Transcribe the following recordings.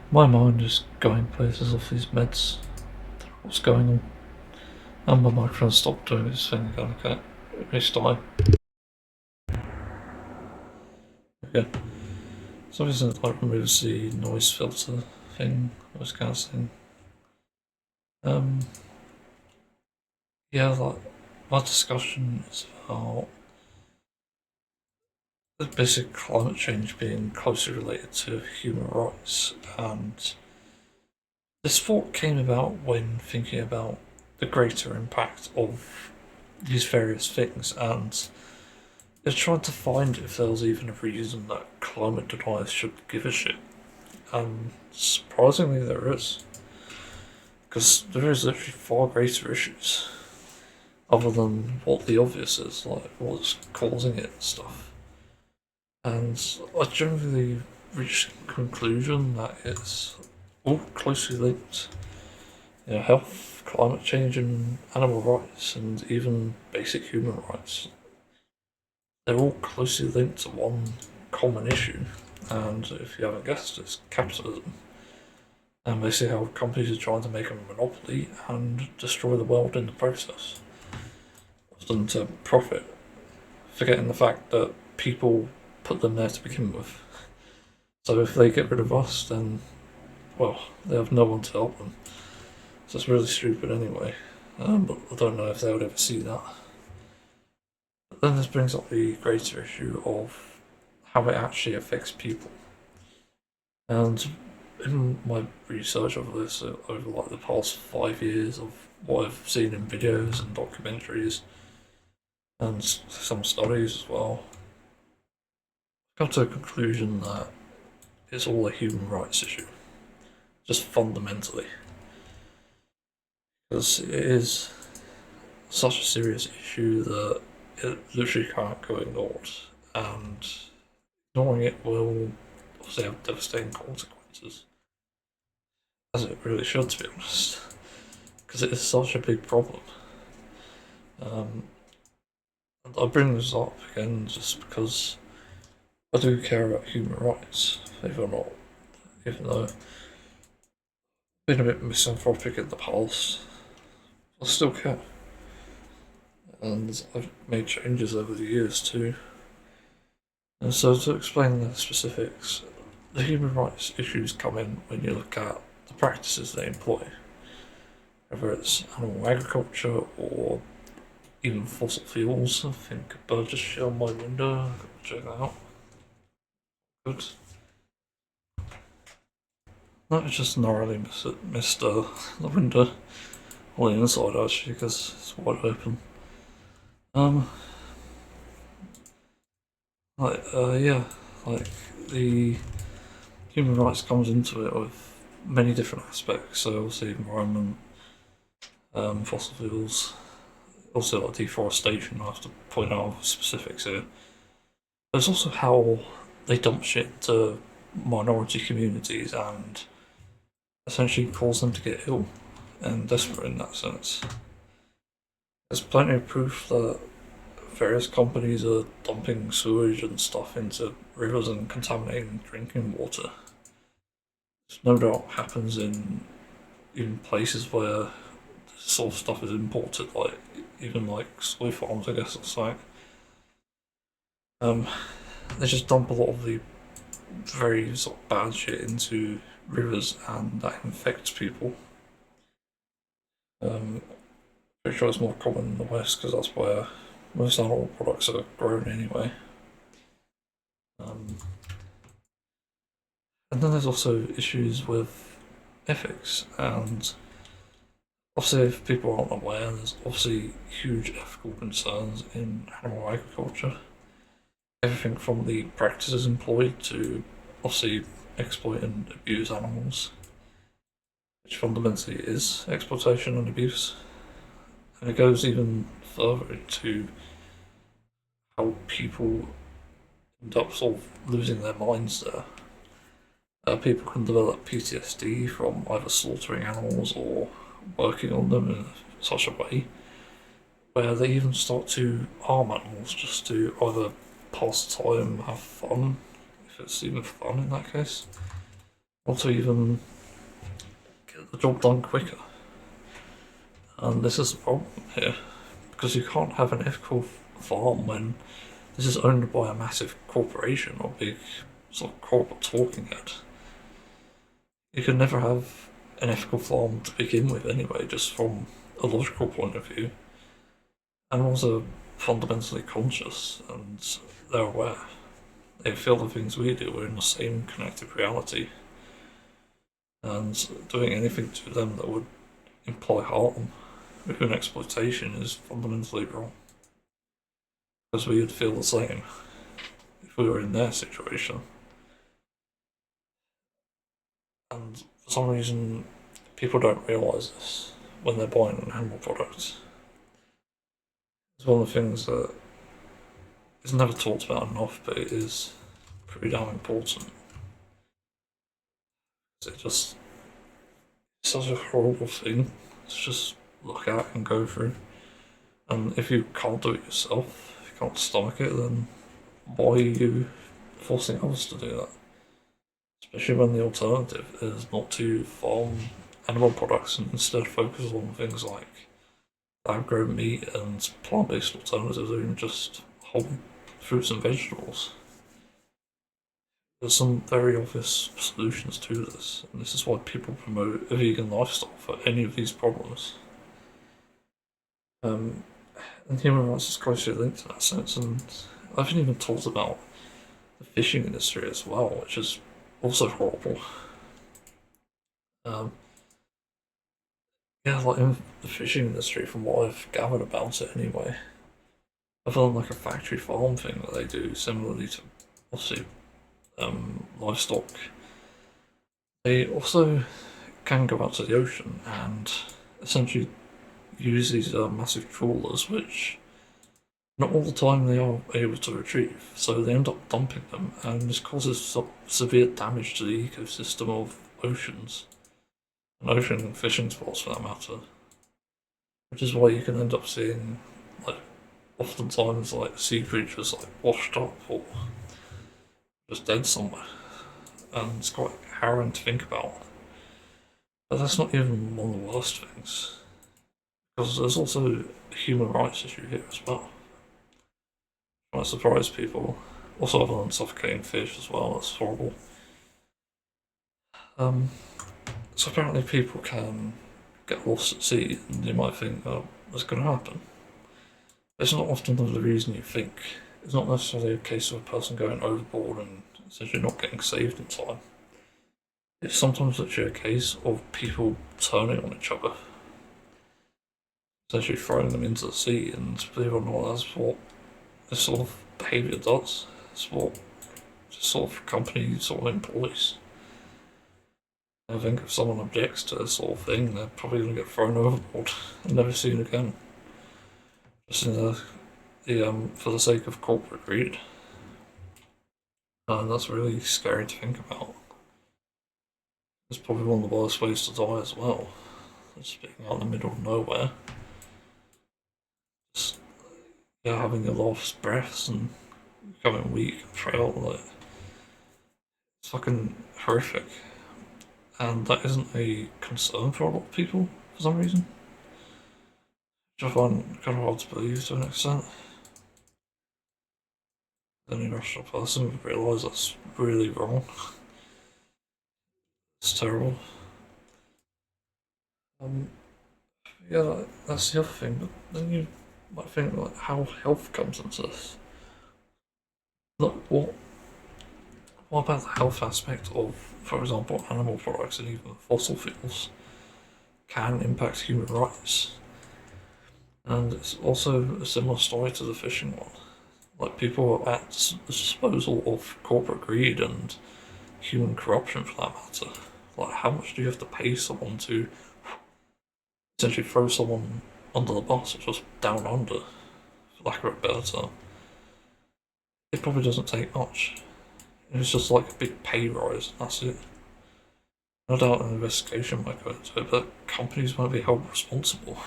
My mind is going places off these meds. What's going on? And my microphone stopped doing its thing again. Okay, restart. Okay. So obviously like removes the noise filter thing, noise cancelling. Yeah, like my discussion is about the basic climate change being closely related to human rights, and this thought came about when thinking about the greater impact of these various things, and I was trying to find if there was even a reason that climate deniers should give a shit. And surprisingly, there is. Because there is literally far greater issues, other than what the obvious is, like what's causing it and stuff. And I generally reached the conclusion that it's all closely linked. You know, health, climate change, and animal rights, and even basic human rights. They're all closely linked to one common issue, and if you haven't guessed, it's capitalism. And basically how companies are trying to make a monopoly and destroy the world in the process, often to profit, forgetting the fact that people put them there to begin with. So if they get rid of us, then, well, they have no one to help them. So it's really stupid anyway. But I don't know if they would ever see that. But then this brings up the greater issue of how it actually affects people. And in my research of this over like the past 5 years of what I've seen in videos and documentaries and some studies as well, I've come to a conclusion that it's all a human rights issue, just fundamentally, because it is such a serious issue that it literally can't go ignored, and ignoring it will obviously have devastating consequences, as it really should, to be honest, because it is such a big problem. Um, and I bring this up again just because I do care about human rights, believe it or not, even though I've been a bit misanthropic in the past, I still care. And I've made changes over the years too. And so to explain the specifics, the human rights issues come in when you look at the practices they employ, whether it's animal agriculture or even fossil fuels. I think a bird just shit on my window. Check that out. Good. No, it's just narrowly missed the window on the inside actually because it's wide open. Um, yeah, like the human rights comes into it with many different aspects. So obviously environment, fossil fuels, also like deforestation. I have to point out specifics here. There's also how they dump shit into minority communities and essentially cause them to get ill and desperate in that sense. There's plenty of proof that various companies are dumping sewage and stuff into rivers and contaminating drinking water. This no doubt happens in even places where this sort of stuff is imported, like even like soy farms, I guess it's like. Um, they just dump a lot of the very sort of bad shit into rivers, and that infects people. Um, Pretty sure it's more common in the West because that's where most animal products are grown anyway. Um, and then there's also issues with ethics, and obviously, if people aren't aware, there's obviously huge ethical concerns in animal agriculture. Everything from the practices employed to obviously exploit and abuse animals, which fundamentally is exploitation and abuse. And it goes even further into how people end up sort of losing their minds there. People can develop PTSD from either slaughtering animals or working on them in such a way where they even start to harm animals just to either pass time, have fun, if it's even fun in that case, or to even get the job done quicker. And this is the problem here, because you can't have an ethical farm when this is owned by a massive corporation or big sort of corporate talking head. You can never have an ethical farm to begin with anyway, just from a logical point of view. Animals are fundamentally conscious and they're aware. They feel the things we do, we're in the same connected reality. And doing anything to them that would imply harm within exploitation is fundamentally wrong. Because we would feel the same if we were in their situation. And for some reason, people don't realise this when they're buying an animal product. It's one of the things that is never talked about enough, but it is pretty damn important. It just it's such a horrible thing to just look at and go through. And if you can't do it yourself, if you can't stomach it, then why are you forcing others to do that? Especially when the alternative is not to farm animal products and instead focus on things like lab-grown meat and plant-based alternatives, or even just whole fruits and vegetables. There's some very obvious solutions to this, and this is why people promote a vegan lifestyle for any of these problems. Um, and human rights is closely linked in that sense, and I haven't even talked about the fishing industry as well, which is also horrible. Um, yeah, like in the fishing industry, from what I've gathered about it anyway, other than like a factory farm thing that they do, similarly to obviously livestock, they also can go out to the ocean and essentially use these massive trawlers, which not all the time they are able to retrieve. So they end up dumping them, and this causes severe damage to the ecosystem of oceans and ocean fishing spots, for that matter. Which is why you can end up seeing, like, oftentimes like sea creatures like washed up or just dead somewhere, and it's quite harrowing to think about. But that's not even one of the worst things, because there's also a human rights issue here as well. Might surprise people. Also, other than suffocating fish as well, that's horrible. Um, so apparently people can get lost at sea, and you might think, oh, that's going to happen. It's not often the reason you think. It's not necessarily a case of a person going overboard and essentially not getting saved in time. It's sometimes actually a case of people turning on each other, essentially throwing them into the sea, and believe it or not, that's what this sort of behaviour does. It's what this sort of company sort of employs. I think if someone objects to this sort of thing, they're probably going to get thrown overboard and never seen again. Just in for the sake of corporate greed. And that's really scary to think about. It's probably one of the worst ways to die as well. Just being out in the middle of nowhere. Just having your last breaths and becoming weak and frail. Like, it's fucking horrific. And that isn't a concern for a lot of people for some reason. Which I find kind of hard to believe to an extent. Any rational person would realise that's really wrong. It's terrible. Um, yeah, that's the other thing. But then you might think like how health comes into this. Look, what about the health aspect of, for example, animal products and even fossil fuels can impact human rights? And it's also a similar story to the fishing one. Like, people are at the disposal of corporate greed and human corruption, for that matter. Like, how much do you have to pay someone to essentially throw someone under the bus, or just down under, for lack of a better term? It probably doesn't take much. It's just like a big pay rise, and that's it. No doubt an investigation might go into it, but companies won't be held responsible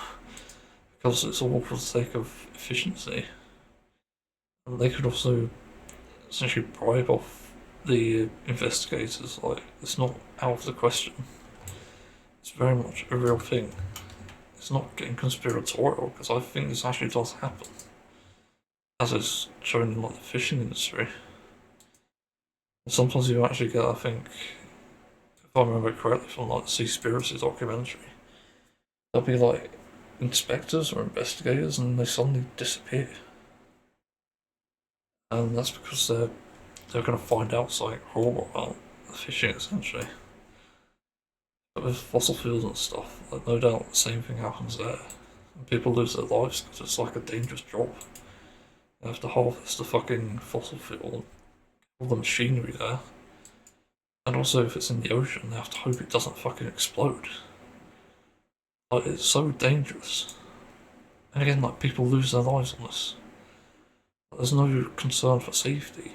because it's all for the sake of efficiency. And they could also essentially bribe off the investigators, like, it's not out of the question. It's very much a real thing. It's not getting conspiratorial, because I think this actually does happen, as is shown in like the fishing industry. And sometimes you actually get, I think, if I remember correctly from like the Seaspiracy documentary, there'll be like inspectors or investigators and they suddenly disappear. And that's because they're going to find out something wrong about the fishing essentially. But with fossil fuels and stuff, like, no doubt the same thing happens there. And people lose their lives because it's like a dangerous job. They have to harvest the fucking fossil fuel, all the machinery there. And also, if it's in the ocean, they have to hope it doesn't fucking explode. Like, it's so dangerous. And again, like, people lose their lives on this. There's no concern for safety.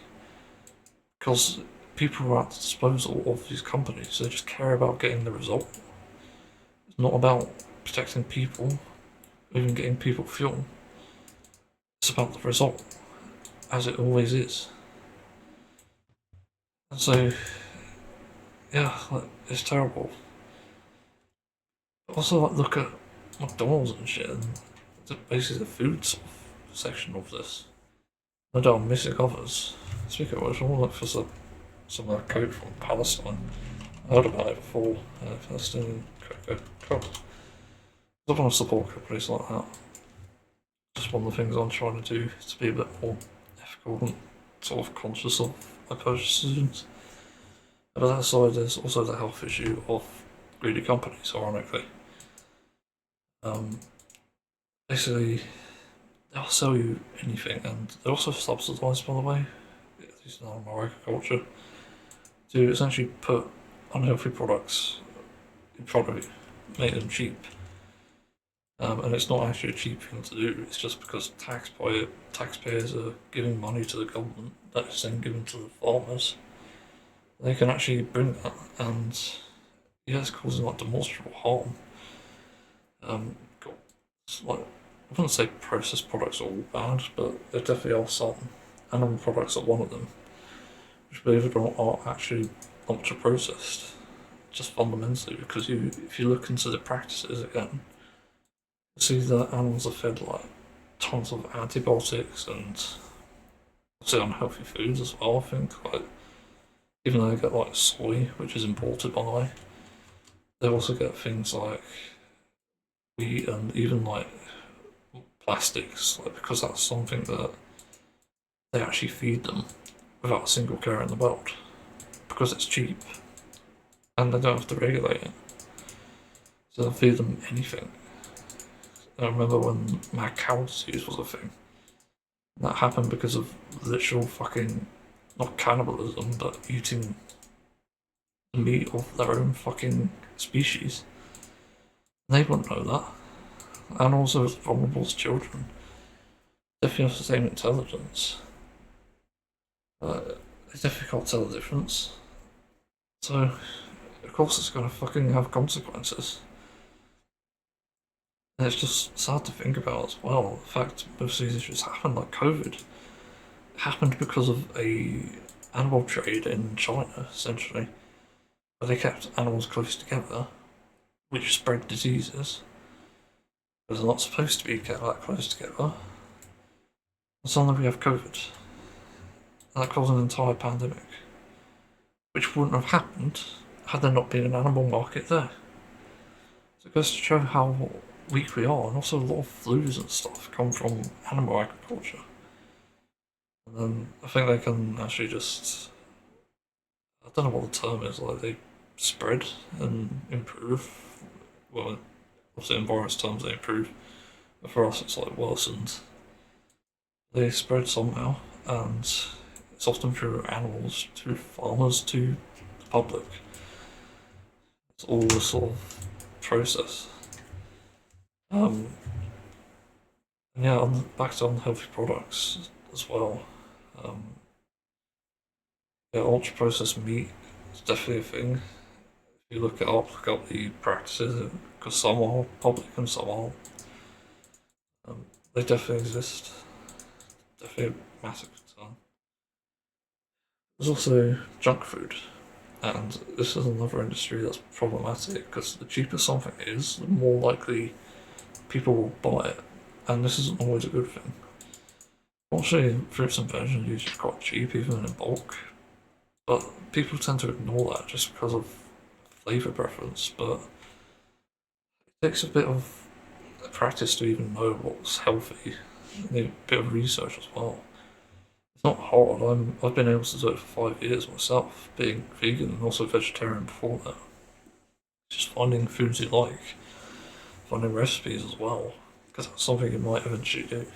Because people are at the disposal of these companies, they just care about getting the result. It's not about protecting people, even getting people fuel. It's about the result, as it always is. And so, yeah, like, it's terrible. But also, like, look at McDonald's and shit, and basically the food sort of section of this. No doubt I'm missing others. Speaking of which, I want to look for some code from Palestine. I heard about it before. Palestinian code. I don't want to support companies like that. Just one of the things I'm trying to do is to be a bit more ethical and sort of conscious of my purchase decisions. But that side, there's also the health issue of greedy companies, ironically. Um, Basically, they'll sell you anything, and they're also subsidised, by the way, at least in our agriculture, to essentially put unhealthy products in front of you, make them cheap. And it's not actually a cheap thing to do, it's just because taxpayers are giving money to the government that is then given to the farmers. They can actually bring that, and yeah, it's causing like demonstrable harm. It's like, I wouldn't say processed products are all bad, but there definitely are some. Animal products are one of them, which, believe it or not, are actually ultra processed. Just fundamentally, because if you look into the practices again, you see that animals are fed like tons of antibiotics and obviously unhealthy foods as well. I think, like, even though they get like soy, which is imported by the way, they also get things like wheat and even like plastics, like, because that's something that they actually feed them without a single care in the world because it's cheap and they don't have to regulate it. So they'll feed them anything. I remember when mad cow disease was a thing. That happened because of literal fucking, not cannibalism, but eating the meat of their own fucking species. They wouldn't know that. And also, as vulnerable as children, definitely have the same intelligence. It's difficult to tell the difference. So, of course, it's going to fucking have consequences. And it's just sad to think about as well. The fact most of these issues happened, like COVID, happened because of a animal trade in China, essentially, where they kept animals close together, which spread diseases. Because they're not supposed to be kept that close together. And suddenly we have COVID. And that caused an entire pandemic, which wouldn't have happened had there not been an animal market there. So it goes to show how weak we are, and also a lot of flus and stuff come from animal agriculture. And then I think they can actually just, I don't know what the term is, like, they spread and improve. Well, obviously in virus terms they improve, but for us it's like worsened. They spread somehow, and it's often through animals, to farmers, to the public. It's all a sort of process. Um, and yeah, back to unhealthy products as well. Um, yeah, ultra processed meat is definitely a thing. If you look up the practices, because some are public and some aren't. They definitely exist. Definitely a massive concern. There's also junk food, and this is another industry that's problematic because the cheaper something is, the more likely people will buy it, and this isn't always a good thing. Actually, fruits and veg are usually quite cheap, even in bulk, but people tend to ignore that just because of flavour preference. But it takes a bit of practice to even know what's healthy, and a bit of research as well. It's not hard. I've been able to do it for 5 years myself, being vegan and also vegetarian before that. Just finding foods you like, finding recipes as well, because that's something you might eventually do.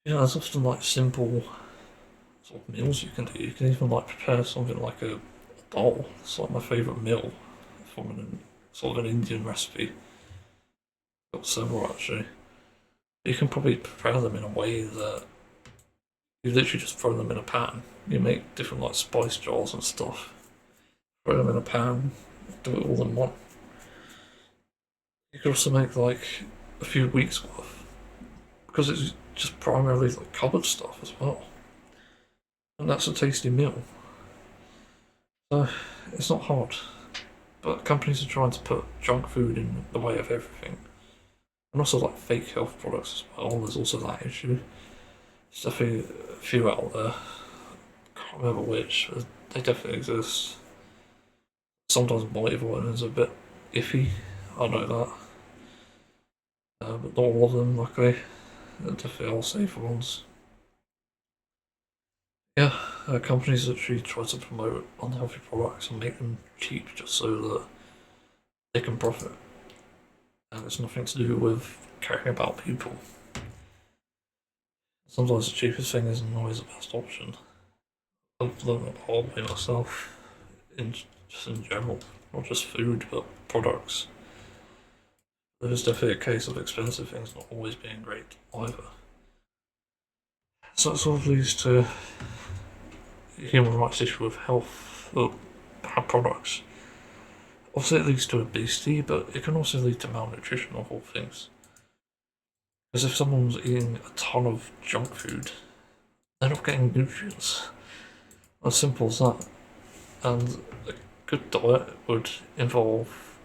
There's often like simple sort of meals you can do. You can even like prepare something like a dal. It's like my favourite meal from sort of an Indian recipe. Got several actually. You can probably prepare them in a way that you literally just throw them in a pan. You make different like spice jars and stuff. Throw them in a pan, do it all in one. You could also make like a few weeks worth because it's just primarily like cupboard stuff as well, and that's a tasty meal. So it's not hard, but companies are trying to put junk food in the way of everything, and also like fake health products as well. There's also that issue. There's definitely a few out there. Can't remember which. But they definitely exist. Sometimes multivitamins are a bit iffy. I know that, but not all of them. Luckily, they're definitely all safer ones. Yeah, companies actually try to promote unhealthy products and make them cheap just so that they can profit. And it's nothing to do with caring about people. Sometimes the cheapest thing isn't always the best option. I've learned that hard way myself, just in general, not just food but products. There's definitely a case of expensive things not always being great either. So it sort of leads to the human rights issue of health, or bad products. Obviously, it leads to obesity, but it can also lead to malnutrition of all things. Because if someone's eating a ton of junk food, they're not getting nutrients. As simple as that. And a good diet would involve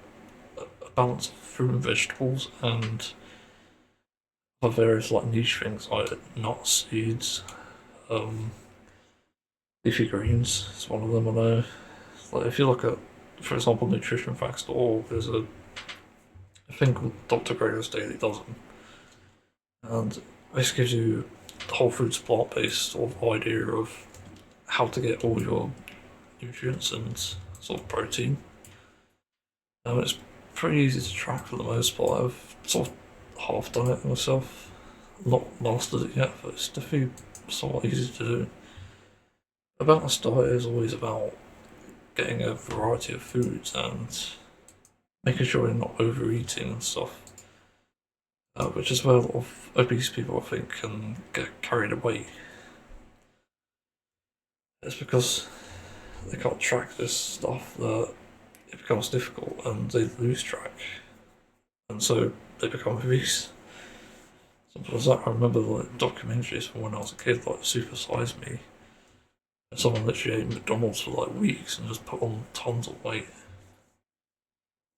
a balance of fruit and vegetables and other various like niche things like nuts, seeds, um, leafy greens. It's one of them I know. Like if you look at, for example, nutritionfacts.org, there's a thing called Dr. Greger's Daily Dozen, and this gives you the whole food plant-based sort of idea of how to get all your nutrients and sort of protein. It's pretty easy to track for the most part. I've sort of half done it myself, not mastered it yet, but it's definitely somewhat easy to do. A balanced diet is always about getting a variety of foods and making sure you're not overeating and stuff. Which is where a lot of obese people, I think, can get carried away. It's because they can't track this stuff that it becomes difficult and they lose track, and so they become obese. Something like that. I remember like documentaries from when I was a kid, like Super Size Me, and someone literally ate McDonald's for like weeks and just put on tons of weight.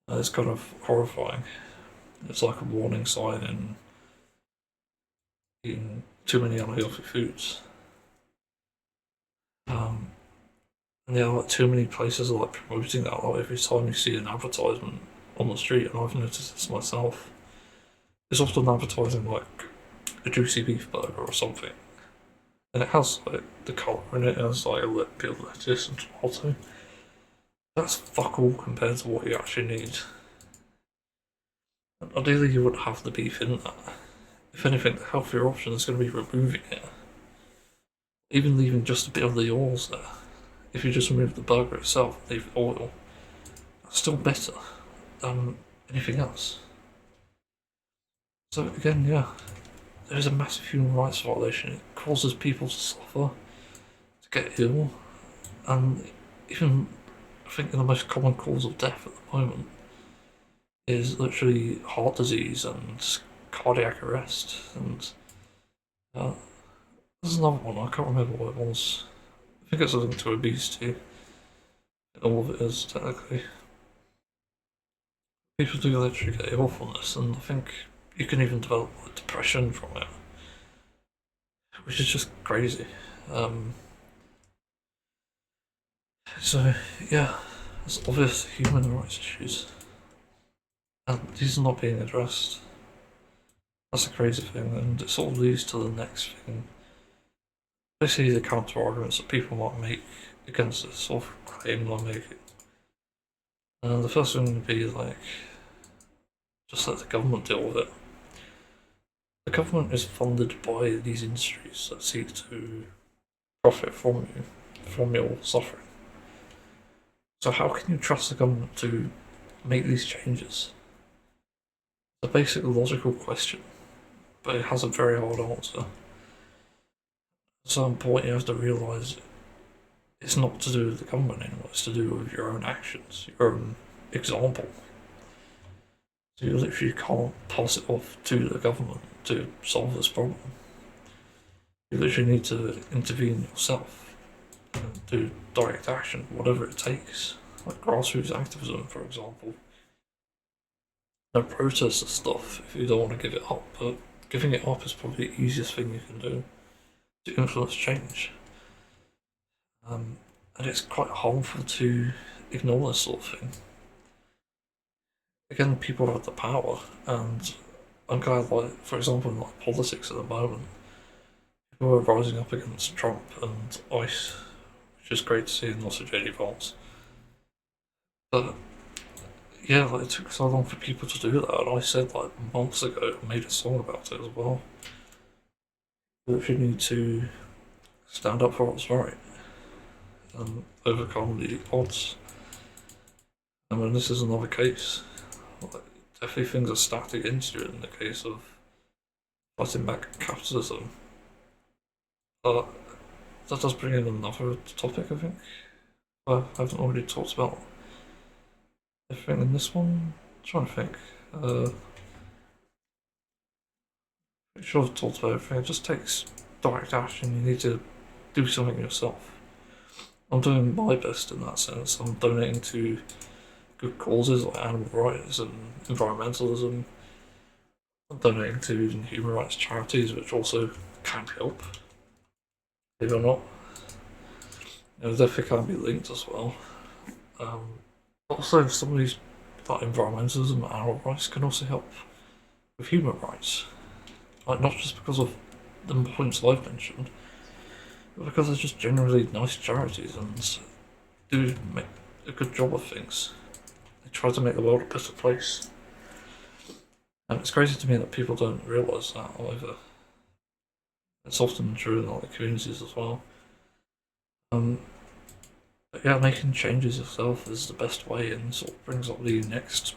And it's kind of horrifying. It's like a warning sign in eating too many unhealthy foods. Um, and yeah, like too many places are like promoting that. Like every time you see an advertisement on the street, and I've noticed this myself, it's often advertising like a juicy beef burger or something, and it has like the colour in it. It has like a peeled lettuce and tomato. That's fuck all compared to what you actually need. And ideally, you wouldn't have the beef in that. If anything, the healthier option is going to be removing it, even leaving just a bit of the oils there. If you just remove the burger itself and leave the oil, that's still better than anything else. So again, yeah, there is a massive human rights violation. It causes people to suffer, to get ill, and even I think the most common cause of death at the moment is literally heart disease and cardiac arrest. And there's another one, I can't remember what it was. I think it's a link to obesity. All of it is, technically. People do literally get ill from this, and I think you can even develop like, depression from it, which is just crazy. Um, so, yeah, there's obvious human rights issues, and these are not being addressed. That's a crazy thing, and it sort of leads to the next thing. Basically, the counter arguments that people might make against this sort of claim they're making. And the first one would be like, just let the government deal with it. The government is funded by these industries that seek to profit from you, from your suffering. So how can you trust the government to make these changes? It's a basic logical question, but it has a very hard answer. At some point, you have to realise it's not to do with the government anymore. It's to do with your own actions, your own example. So you literally can't pass it off to the government to solve this problem. You literally need to intervene yourself and do direct action, whatever it takes. Like grassroots activism, for example. No protests and stuff if you don't want to give it up, but giving it up is probably the easiest thing you can do to influence change. And it's quite harmful to ignore this sort of thing. Again, people have the power, and I'm glad, like, for example, in like politics at the moment, people are rising up against Trump and ICE, which is great to see, and also JD Vance. But yeah, like, it took so long for people to do that, and I said like months ago, I made a song about it as well. That you need to stand up for what's right and overcome the odds. I mean, this is another case. Like, definitely things are stacked against you in the case of fighting back capitalism. But that does bring in another topic, I think. I haven't already talked about everything in this one. I'm trying to think. Pretty sure I've talked about everything. It just takes direct action. You need to do something yourself. I'm doing my best in that sense. I'm donating to good causes like animal rights and environmentalism. I'm donating to human rights charities, which also can help, believe it or not. Definitely can be linked as well. Also, some of these like environmentalism and animal rights can also help with human rights. Like, not just because of the points I've mentioned, but because they're just generally nice charities and do make a good job of things. They try to make the world a better place. And it's crazy to me that people don't realise that either. It's often true in like communities as well. But yeah, making changes yourself is the best way, and sort of brings up the next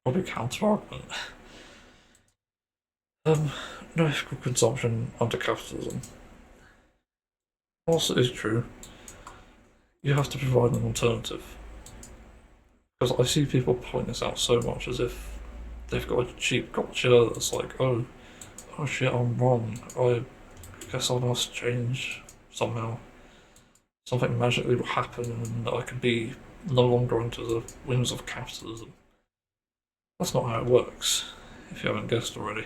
probably counter argument. No ethical consumption under capitalism. Also, is true. You have to provide an alternative. Because I see people point this out so much as if they've got a cheap gotcha that's like, oh shit, I'm wrong. I guess I must change somehow. Something magically will happen and I could be no longer under the whims of capitalism. That's not how it works, if you haven't guessed already.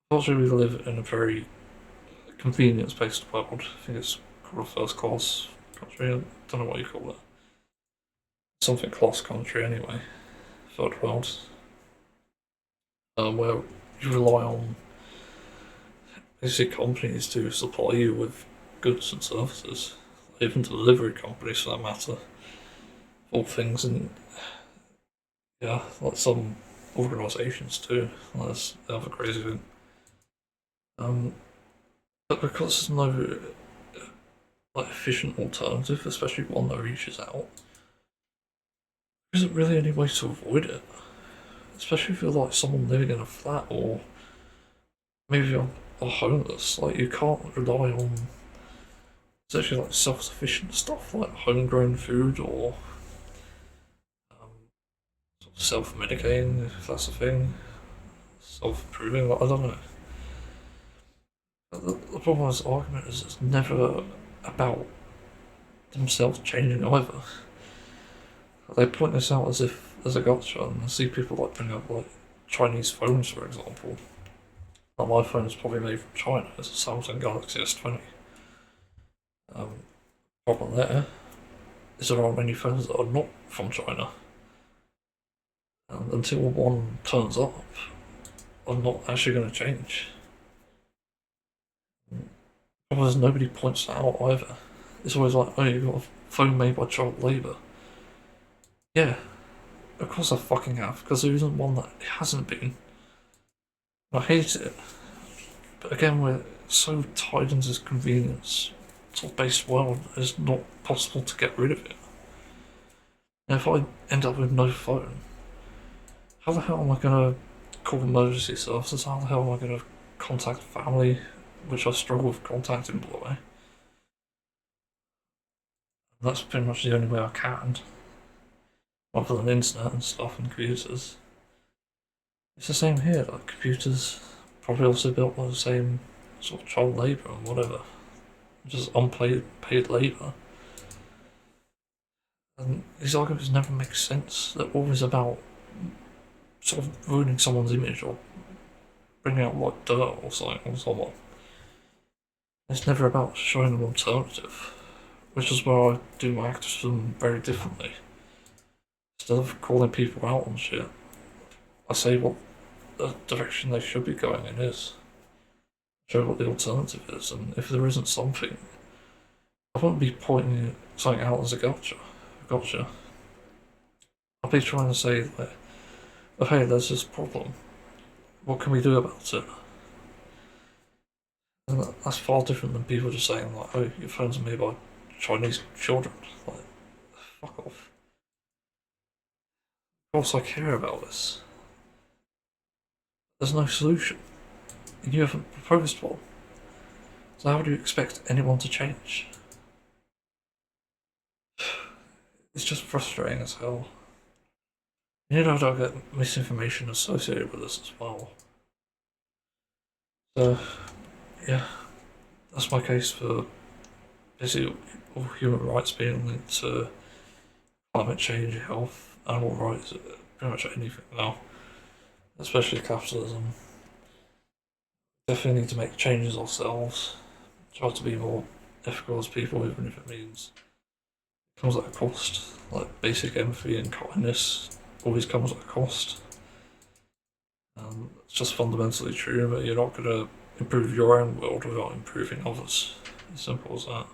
Unfortunately, we live in a very convenience-based world. I think it's called a first-class country. I don't know what you call it. Something class country anyway. Third world. Where you rely on basic companies to supply you with goods and services. Even delivery companies for that matter. All things, and yeah, like some organisations too. That's the other crazy thing. But because there's no like efficient alternative, especially one that reaches out, there isn't really any way to avoid it. Especially if you're like someone living in a flat or maybe you're homeless. Like, you can't rely on essentially like self-sufficient stuff like homegrown food or self-medicating, if that's a thing. Self-improving. Like, I don't know. The problem with this argument is it's never about themselves changing either. They point this out as if as a gotcha, and I see people like bring up like Chinese phones, for example. Like my phone is probably made from China. It's a Samsung Galaxy S20. Um, Problem there is there are many phones that are not from China, and until one turns up, I'm not actually going to change. Because nobody points that out either. It's always like, oh, you got a phone made by child labour. Yeah, of course I fucking have, because there isn't one that hasn't been. I hate it. But again, we're so tied into this convenience sort of based world, it's not possible to get rid of it. And if I end up with no phone, how the hell am I going to call emergency services? How the hell am I going to contact family, which I struggle with contacting, by the way? And that's pretty much the only way I can, other than internet and stuff and computers. It's the same here, like computers probably also built by the same sort of child labour and whatever, just unpaid paid labour. And these arguments never make sense. They're always about sort of ruining someone's image or bringing out like dirt or something on someone. It's never about showing an alternative, which is where I do my activism very differently. Instead of calling people out on shit, I say what the direction they should be going in is. Show what the alternative is, and if there isn't something, I won't be pointing something out as a gotcha. I'll be trying to say that, oh, hey, there's this problem. What can we do about it? And that's far different than people just saying like, oh, your phone's made by Chinese children. Like, fuck off. Of course I care about this. There's no solution. And you haven't proposed one. So how do you expect anyone to change? It's just frustrating as hell. You know, I get misinformation associated with this as well. So, yeah, that's my case for basically all human rights being linked to climate change, health, animal rights, pretty much anything now, especially capitalism. Definitely need to make changes ourselves, try to be more ethical as people, even if it means it comes at a cost. Like basic empathy and kindness always comes at a cost. It's just fundamentally true, but you're not going to improve your own world without improving others. As simple as that.